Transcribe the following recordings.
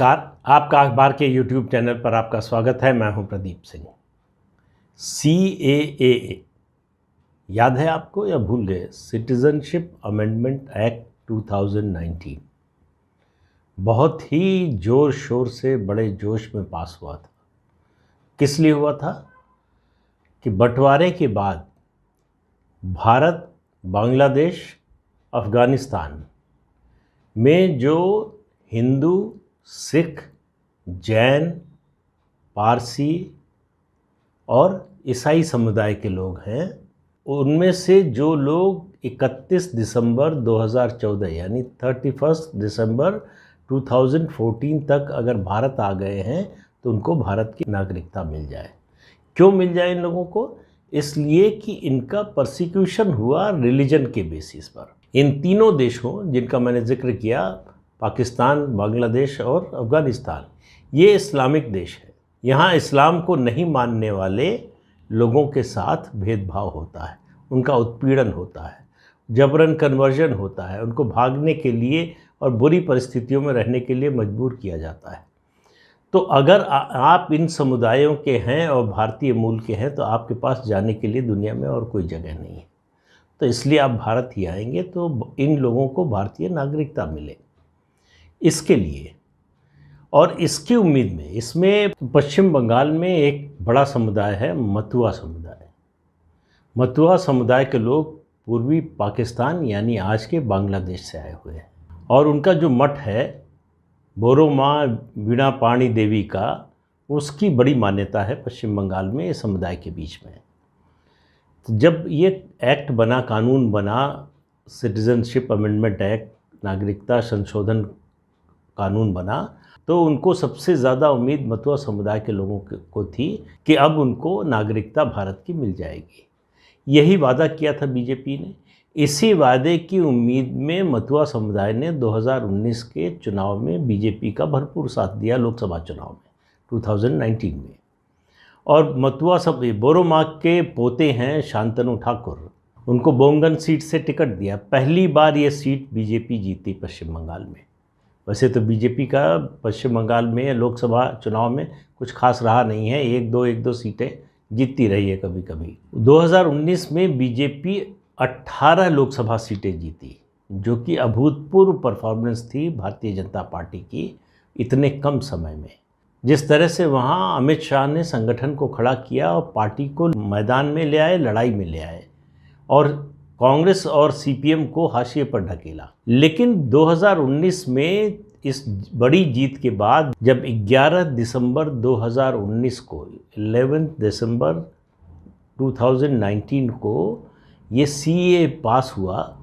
नमस्कार। आपका अखबार के YouTube चैनल पर आपका स्वागत है। मैं हूं प्रदीप सिंह। CAA याद है आपको या भूल गए? सिटीजनशिप अमेंडमेंट एक्ट 2019 बहुत ही ज़ोर शोर से बड़े जोश में पास हुआ था। किस लिए हुआ था कि बंटवारे के बाद भारत, बांग्लादेश, अफ़गानिस्तान में जो हिंदू, सिख, जैन, पारसी और ईसाई समुदाय के लोग हैं, उनमें से जो लोग 31 दिसंबर 2014 यानी 31 दिसंबर 2014 तक अगर भारत आ गए हैं तो उनको भारत की नागरिकता मिल जाए। क्यों मिल जाए इन लोगों को? इसलिए कि इनका परसिक्यूशन हुआ रिलीजन के बेसिस पर। इन तीनों देशों जिनका मैंने जिक्र किया, पाकिस्तान, बांग्लादेश और अफ़गानिस्तान, ये इस्लामिक देश है। यहाँ इस्लाम को नहीं मानने वाले लोगों के साथ भेदभाव होता है, उनका उत्पीड़न होता है, जबरन कन्वर्जन होता है, उनको भागने के लिए और बुरी परिस्थितियों में रहने के लिए मजबूर किया जाता है। तो अगर आप इन समुदायों के हैं और भारतीय मूल के हैं तो आपके पास जाने के लिए दुनिया में और कोई जगह नहीं है। तो इसलिए आप भारत ही आएंगे तो इन लोगों को भारतीय नागरिकता मिले। इसके लिए और इसकी उम्मीद में, इसमें पश्चिम बंगाल में एक बड़ा समुदाय है, मतुआ समुदाय। मतुआ समुदाय के लोग पूर्वी पाकिस्तान यानी आज के बांग्लादेश से आए हुए हैं और उनका जो मठ है बोरो माँ वीणा पाणी देवी का, उसकी बड़ी मान्यता है पश्चिम बंगाल में इस समुदाय के बीच में। तो जब ये एक्ट बना, कानून बना, सिटीजनशिप अमेंडमेंट एक्ट, नागरिकता संशोधन कानून बना, तो उनको सबसे ज़्यादा उम्मीद मतुआ समुदाय के लोगों को थी कि अब उनको नागरिकता भारत की मिल जाएगी। यही वादा किया था बीजेपी ने। इसी वादे की उम्मीद में मतुआ समुदाय ने 2019 के चुनाव में बीजेपी का भरपूर साथ दिया, लोकसभा चुनाव में 2019 में। और मतुआ सब बोरो माँ के पोते हैं शांतनु ठाकुर, उनको बोंगन सीट से टिकट दिया। पहली बार ये सीट बीजेपी जीती पश्चिम बंगाल में। वैसे तो बीजेपी का पश्चिम बंगाल में लोकसभा चुनाव में कुछ खास रहा नहीं है, एक दो सीटें जीतती रही है कभी कभी। 2019 में बीजेपी 18 लोकसभा सीटें जीती, जो कि अभूतपूर्व परफॉर्मेंस थी भारतीय जनता पार्टी की इतने कम समय में। जिस तरह से वहाँ अमित शाह ने संगठन को खड़ा किया और पार्टी को मैदान में ले आए, लड़ाई में ले आए और कांग्रेस और सीपीएम को हाशिए पर ढकेला। लेकिन 2019 में इस बड़ी जीत के बाद जब 11 दिसंबर 2019 को 11 दिसंबर 2019 को ये CAA पास हुआ,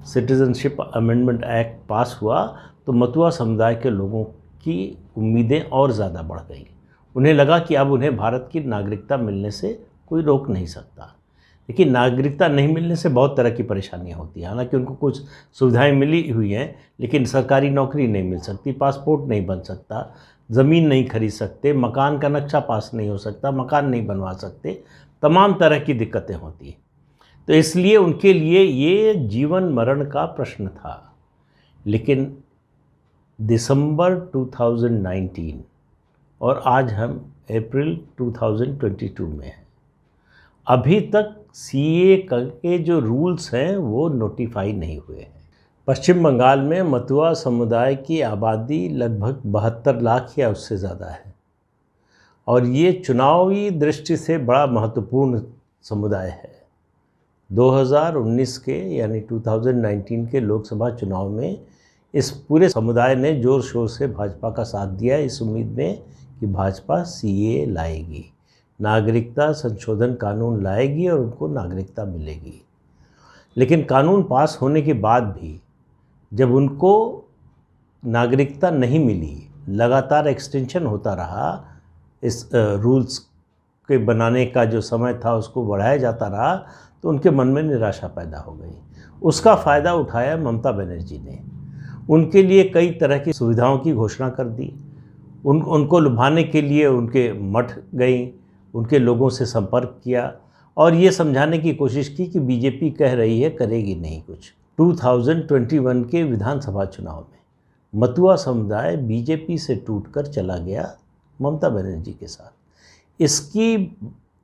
सिटीजनशिप अमेंडमेंट एक्ट पास हुआ, तो मतुआ समुदाय के लोगों की उम्मीदें और ज़्यादा बढ़ गई। उन्हें लगा कि अब उन्हें भारत की नागरिकता मिलने से कोई रोक नहीं सकता। लेकिन नागरिकता नहीं मिलने से बहुत तरह की परेशानियां होती हैं। हालांकि उनको कुछ सुविधाएं मिली हुई हैं, लेकिन सरकारी नौकरी नहीं मिल सकती, पासपोर्ट नहीं बन सकता, ज़मीन नहीं खरीद सकते, मकान का नक्शा पास नहीं हो सकता, मकान नहीं बनवा सकते, तमाम तरह की दिक्कतें होती हैं। तो इसलिए उनके लिए ये जीवन मरण का प्रश्न था। लेकिन दिसंबर 2019 और आज हम अप्रैल 2022 में हैं, अभी तक CAA के जो रूल्स हैं वो नोटिफाई नहीं हुए हैं। पश्चिम बंगाल में मतुआ समुदाय की आबादी लगभग 72 लाख या उससे ज़्यादा है और ये चुनावी दृष्टि से बड़ा महत्वपूर्ण समुदाय है। 2019 के यानी 2019 के लोकसभा चुनाव में इस पूरे समुदाय ने ज़ोर शोर से भाजपा का साथ दिया, इस उम्मीद में कि भाजपा CAA लाएगी, नागरिकता संशोधन कानून लाएगी और उनको नागरिकता मिलेगी। लेकिन कानून पास होने के बाद भी जब उनको नागरिकता नहीं मिली, लगातार एक्सटेंशन होता रहा, इस रूल्स के बनाने का जो समय था उसको बढ़ाया जाता रहा, तो उनके मन में निराशा पैदा हो गई। उसका फ़ायदा उठाया ममता बनर्जी ने। उनके लिए कई तरह की सुविधाओं की घोषणा कर दी। उनको लुभाने के लिए उनके मठ गई, उनके लोगों से संपर्क किया और ये समझाने की कोशिश की कि बीजेपी कह रही है, करेगी नहीं कुछ। 2021 के विधानसभा चुनाव में मतुआ समुदाय बीजेपी से टूटकर चला गया ममता बनर्जी के साथ। इसकी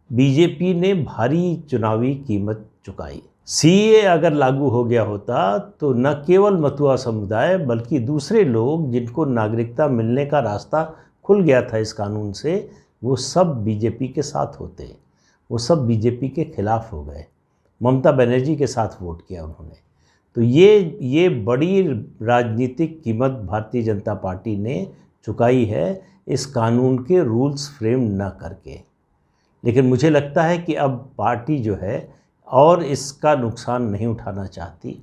बीजेपी ने भारी चुनावी कीमत चुकाई। सीए अगर लागू हो गया होता तो न केवल मतुआ समुदाय बल्कि दूसरे लोग जिनको नागरिकता मिलने का रास्ता खुल गया था इस कानून से, वो सब बीजेपी के साथ होते, वो सब बीजेपी के खिलाफ हो गए, ममता बनर्जी के साथ वोट किया उन्होंने। तो ये बड़ी राजनीतिक कीमत भारतीय जनता पार्टी ने चुकाई है इस कानून के रूल्स फ्रेम न करके। लेकिन मुझे लगता है कि अब पार्टी जो है और इसका नुकसान नहीं उठाना चाहती,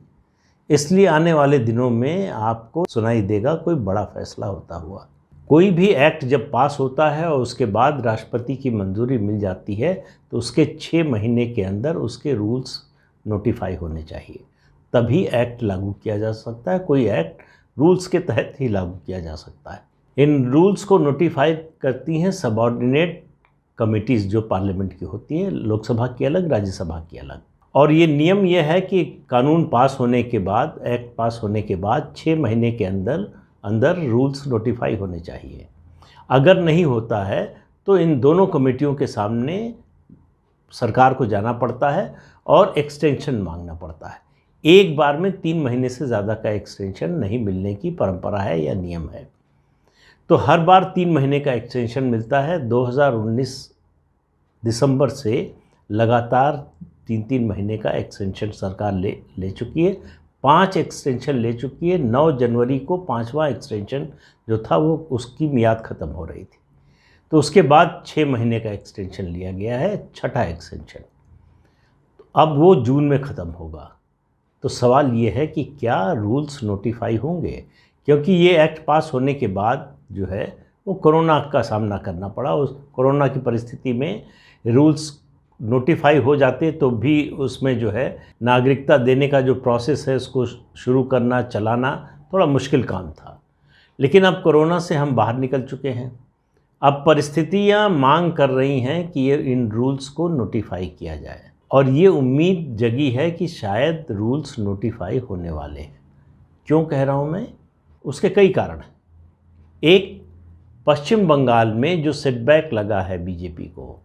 इसलिए आने वाले दिनों में आपको सुनाई देगा कोई बड़ा फैसला होता हुआ। कोई भी एक्ट जब पास होता है और उसके बाद राष्ट्रपति की मंजूरी मिल जाती है तो उसके 6 महीने के अंदर उसके रूल्स नोटिफाई होने चाहिए, तभी एक्ट लागू किया जा सकता है। कोई एक्ट रूल्स के तहत ही लागू किया जा सकता है। इन रूल्स को नोटिफाई करती हैं सबऑर्डिनेट कमिटीज़ जो पार्लियामेंट की होती हैं, लोकसभा की अलग, राज्यसभा की अलग। और ये नियम यह है कि कानून पास होने के बाद, एक्ट पास होने के बाद 6 महीने के अंदर रूल्स नोटिफाई होने चाहिए। अगर नहीं होता है तो इन दोनों कमेटियों के सामने सरकार को जाना पड़ता है और एक्सटेंशन मांगना पड़ता है। एक बार में 3 महीने से ज़्यादा का एक्सटेंशन नहीं मिलने की परंपरा है या नियम है। तो हर बार 3 महीने का एक्सटेंशन मिलता है। 2019 दिसंबर से लगातार 3-3 महीने का एक्सटेंशन सरकार ले चुकी है। 5 एक्सटेंशन ले चुकी है। 9 जनवरी को 5वां एक्सटेंशन जो था वो उसकी मियाद ख़त्म हो रही थी, तो उसके बाद 6 महीने का एक्सटेंशन लिया गया है, 6ठा एक्सटेंशन। अब वो जून में ख़त्म होगा। तो सवाल ये है कि क्या रूल्स नोटिफाई होंगे, क्योंकि ये एक्ट पास होने के बाद जो है वो कोरोना का सामना करना पड़ा। उस कोरोना की परिस्थिति में रूल्स नोटिफाई हो जाते तो भी उसमें जो है नागरिकता देने का जो प्रोसेस है उसको शुरू करना, चलाना थोड़ा मुश्किल काम था। लेकिन अब कोरोना से हम बाहर निकल चुके हैं। अब परिस्थितियां मांग कर रही हैं कि ये इन रूल्स को नोटिफाई किया जाए, और ये उम्मीद जगी है कि शायद रूल्स नोटिफाई होने वाले हैं। क्यों कह रहा हूँ मैं? उसके कई कारण हैं। एक, पश्चिम बंगाल में जो सेटबैक लगा है बीजेपी को,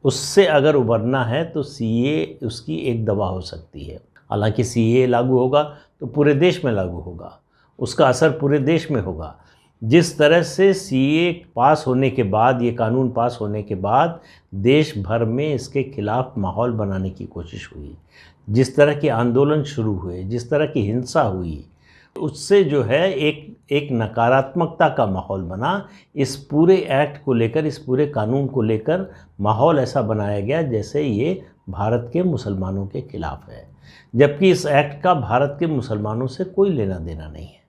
उससे अगर उबरना है तो सीए उसकी एक दवा हो सकती है। हालांकि सीए लागू होगा तो पूरे देश में लागू होगा, उसका असर पूरे देश में होगा। जिस तरह से सीए पास होने के बाद, ये कानून पास होने के बाद देश भर में इसके खिलाफ माहौल बनाने की कोशिश हुई, जिस तरह के आंदोलन शुरू हुए, जिस तरह की हिंसा हुई, उससे जो है एक नकारात्मकता का माहौल बना। इस पूरे एक्ट को लेकर, इस पूरे कानून को लेकर माहौल ऐसा बनाया गया जैसे ये भारत के मुसलमानों के खिलाफ है, जबकि इस एक्ट का भारत के मुसलमानों से कोई लेना देना नहीं है।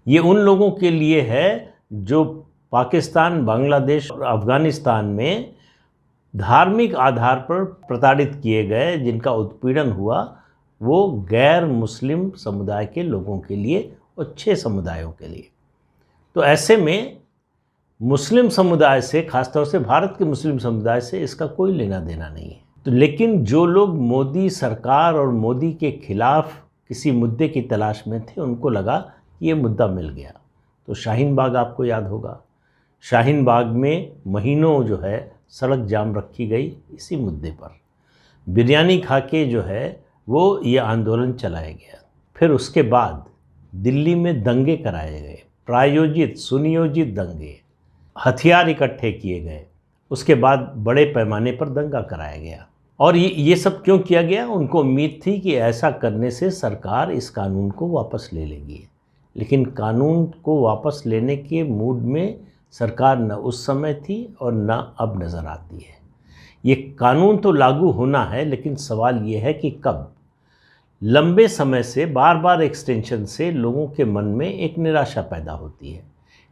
ये उन लोगों के लिए है जो पाकिस्तान, बांग्लादेश और अफ़गानिस्तान में धार्मिक आधार पर प्रताड़ित किए गए, जिनका उत्पीड़न हुआ, वो गैर मुस्लिम समुदाय के लोगों के लिए और 6 समुदायों के लिए। तो ऐसे में मुस्लिम समुदाय से, खासतौर से भारत के मुस्लिम समुदाय से इसका कोई लेना देना नहीं है। तो लेकिन जो लोग मोदी सरकार और मोदी के खिलाफ किसी मुद्दे की तलाश में थे, उनको लगा कि ये मुद्दा मिल गया। तो शाहीन बाग आपको याद होगा, शाहीन बाग में महीनों जो है सड़क जाम रखी गई इसी मुद्दे पर। बिरयानी खा के जो है वो ये आंदोलन चलाया गया। फिर उसके बाद दिल्ली में दंगे कराए गए, प्रायोजित सुनियोजित दंगे, हथियार इकट्ठे किए गए। उसके बाद बड़े पैमाने पर दंगा कराया गया। और ये सब क्यों किया गया? उनको उम्मीद थी कि ऐसा करने से सरकार इस कानून को वापस ले लेगी। लेकिन कानून को वापस लेने के मूड में सरकार न उस समय थी और न अब नज़र आती है। ये कानून तो लागू होना है, लेकिन सवाल ये है कि कब। लंबे समय से बार बार एक्सटेंशन से लोगों के मन में एक निराशा पैदा होती है।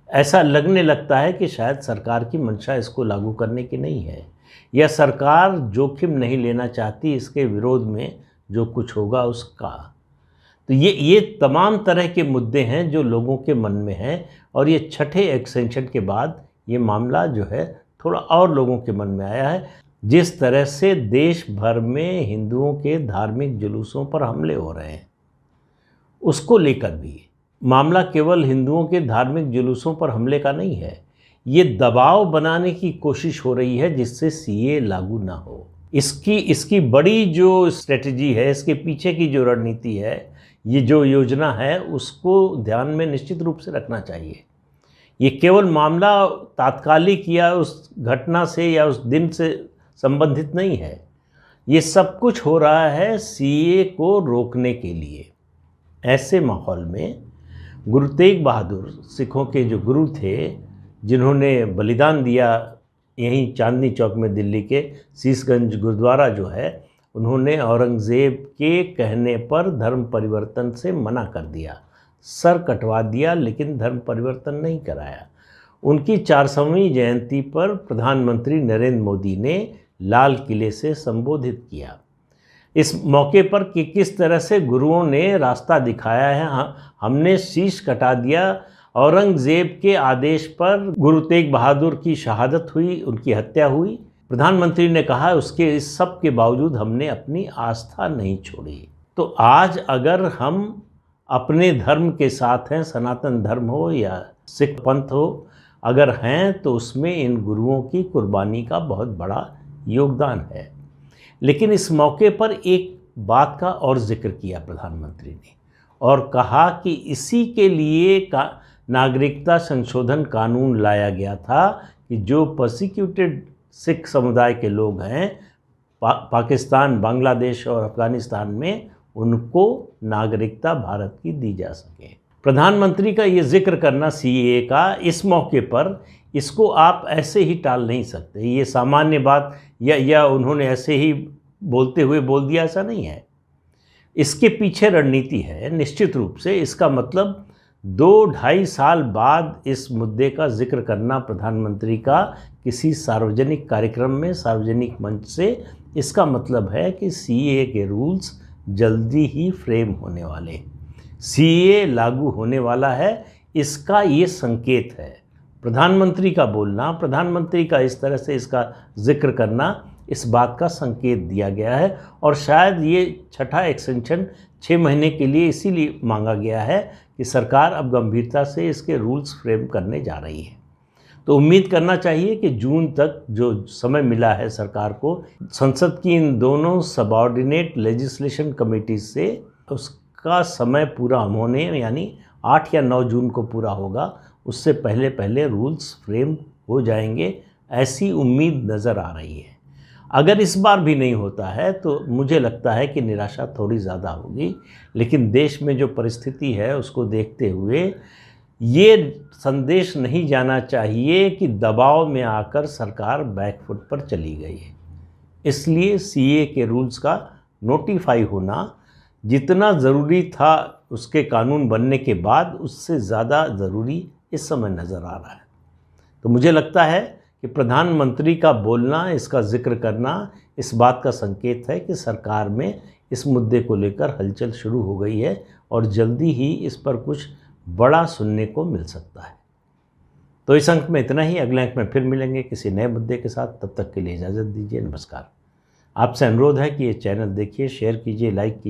ऐसा लगने लगता है कि शायद सरकार की मंशा इसको लागू करने की नहीं है, या सरकार जोखिम नहीं लेना चाहती इसके विरोध में जो कुछ होगा उसका। तो ये तमाम तरह के मुद्दे हैं जो लोगों के मन में हैं, और ये 6ठे एक्सटेंशन के बाद ये मामला जो है थोड़ा और लोगों के मन में आया है। जिस तरह से देश भर में हिंदुओं के धार्मिक जुलूसों पर हमले हो रहे हैं, उसको लेकर भी मामला केवल हिंदुओं के धार्मिक जुलूसों पर हमले का नहीं है। ये दबाव बनाने की कोशिश हो रही है जिससे सीए लागू ना हो। इसकी बड़ी जो स्ट्रेटजी है, इसके पीछे की जो रणनीति है, ये जो योजना है, उसको ध्यान में निश्चित रूप से रखना चाहिए। ये केवल मामला तात्कालिक या उस घटना से या उस दिन से संबंधित नहीं है। ये सब कुछ हो रहा है सीए को रोकने के लिए। ऐसे माहौल में गुरु तेग बहादुर सिखों के जो गुरु थे, जिन्होंने बलिदान दिया यहीं चांदनी चौक में दिल्ली के शीशगंज गुरुद्वारा जो है, उन्होंने औरंगज़ेब के कहने पर धर्म परिवर्तन से मना कर दिया, सर कटवा दिया, लेकिन धर्म परिवर्तन नहीं कराया। उनकी 400वीं जयंती पर प्रधानमंत्री नरेंद्र मोदी ने लाल किले से संबोधित किया। इस मौके पर कि किस तरह से गुरुओं ने रास्ता दिखाया है। हमने शीश कटा दिया। औरंगज़ेब के आदेश पर गुरु तेग बहादुर की शहादत हुई, उनकी हत्या हुई। प्रधानमंत्री ने कहा उसके इस सब के बावजूद हमने अपनी आस्था नहीं छोड़ी। तो आज अगर हम अपने धर्म के साथ हैं, सनातन धर्म हो या सिख पंथ हो, अगर हैं तो उसमें इन गुरुओं की कुर्बानी का बहुत बड़ा योगदान है। लेकिन इस मौके पर एक बात का और जिक्र किया प्रधानमंत्री ने और कहा कि इसी के लिए नागरिकता संशोधन कानून लाया गया था कि जो परसिक्यूटेड सिख समुदाय के लोग हैं पाकिस्तान, बांग्लादेश और अफ़गानिस्तान में, उनको नागरिकता भारत की दी जा सके। प्रधानमंत्री का ये जिक्र करना सीएए का इस मौके पर, इसको आप ऐसे ही टाल नहीं सकते। ये सामान्य बात या उन्होंने ऐसे ही बोलते हुए बोल दिया, ऐसा नहीं है। इसके पीछे रणनीति है निश्चित रूप से। इसका मतलब 2-2.5 साल बाद इस मुद्दे का जिक्र करना प्रधानमंत्री का किसी सार्वजनिक कार्यक्रम में, सार्वजनिक मंच से, इसका मतलब है कि सीएए के रूल्स जल्दी ही फ्रेम होने वाले, सीएए लागू होने वाला है, इसका ये संकेत है। प्रधानमंत्री का बोलना, प्रधानमंत्री का इस तरह से इसका जिक्र करना, इस बात का संकेत दिया गया है। और शायद ये छठा एक्सटेंशन 6 महीने के लिए इसीलिए मांगा गया है कि सरकार अब गंभीरता से इसके रूल्स फ्रेम करने जा रही है। तो उम्मीद करना चाहिए कि जून तक जो समय मिला है सरकार को, संसद की इन दोनों सबऑर्डिनेट लेजिस्लेशन कमेटी से उसका समय पूरा होने, यानी 8 या 9 जून को पूरा होगा, उससे पहले पहले रूल्स फ्रेम हो जाएंगे, ऐसी उम्मीद नज़र आ रही है। अगर इस बार भी नहीं होता है तो मुझे लगता है कि निराशा थोड़ी ज़्यादा होगी। लेकिन देश में जो परिस्थिति है उसको देखते हुए ये संदेश नहीं जाना चाहिए कि दबाव में आकर सरकार बैकफुट पर चली गई है। इसलिए सीए के रूल्स का नोटिफाई होना जितना ज़रूरी था उसके कानून बनने के बाद, उससे ज़्यादा ज़रूरी इस समय नज़र आ रहा है। तो मुझे लगता है कि प्रधानमंत्री का बोलना, इसका जिक्र करना, इस बात का संकेत है कि सरकार में इस मुद्दे को लेकर हलचल शुरू हो गई है और जल्दी ही इस पर कुछ बड़ा सुनने को मिल सकता है। तो इस अंक में इतना ही। अगले अंक में फिर मिलेंगे किसी नए मुद्दे के साथ। तब तक के लिए इजाज़त दीजिए। नमस्कार। आपसे अनुरोध है कि ये चैनल देखिए, शेयर कीजिए, लाइक कीजिए।